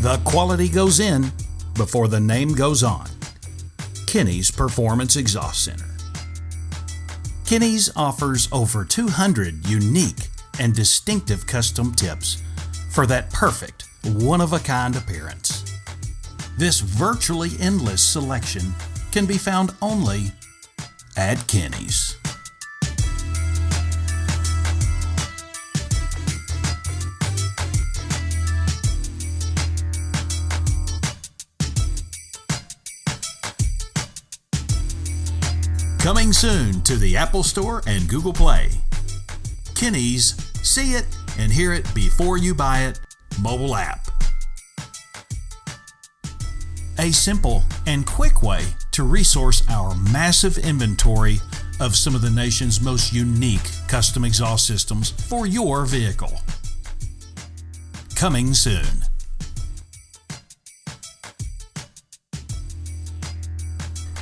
The quality goes in before the name goes on. Kinney's Performance Exhaust Center. Kinney's offers over 200 unique and distinctive custom tips for that perfect, one-of-a-kind appearance. This virtually endless selection can be found only at Kinney's. Coming soon to the Apple Store and Google Play. Kinney's See It and Hear It Before You Buy It mobile app. A simple and quick way to resource our massive inventory of some of the nation's most unique custom exhaust systems for your vehicle. Coming soon.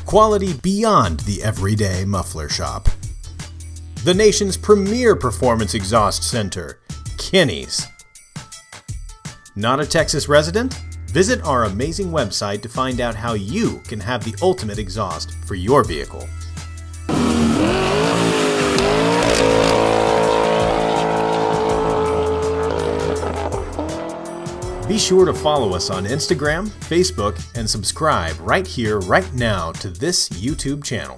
Quality beyond the everyday muffler shop. The nation's premier performance exhaust center, Kinney's. Not a Texas resident? Visit our amazing website to find out how you can have the ultimate exhaust for your vehicle. Be sure to follow us on Instagram, Facebook, and subscribe right here, right now to this YouTube channel.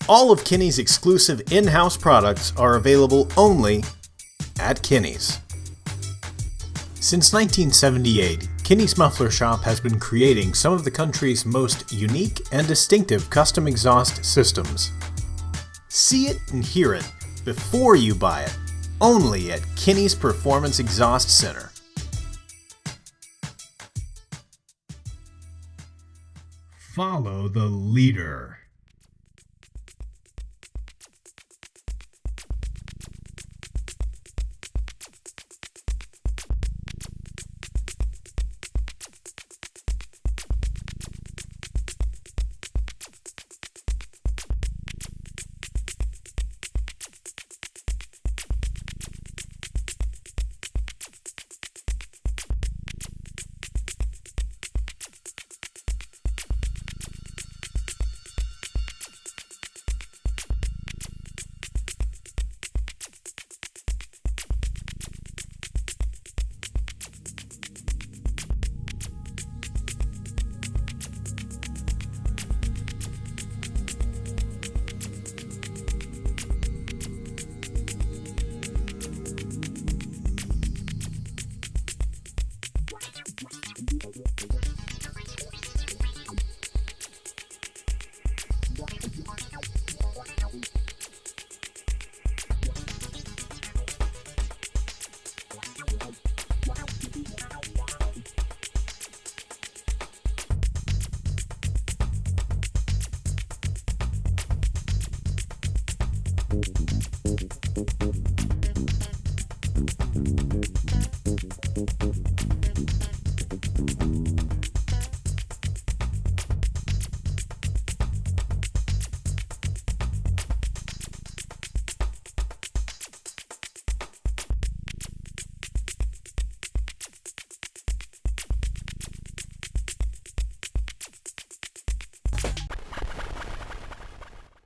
All of Kinney's exclusive in-house products are available only at Kinney's. Since 1978, Kinney's Muffler Shop has been creating some of the country's most unique and distinctive custom exhaust systems. See it and hear it before you buy it, only at Kinney's Performance Exhaust Center. Follow the leader.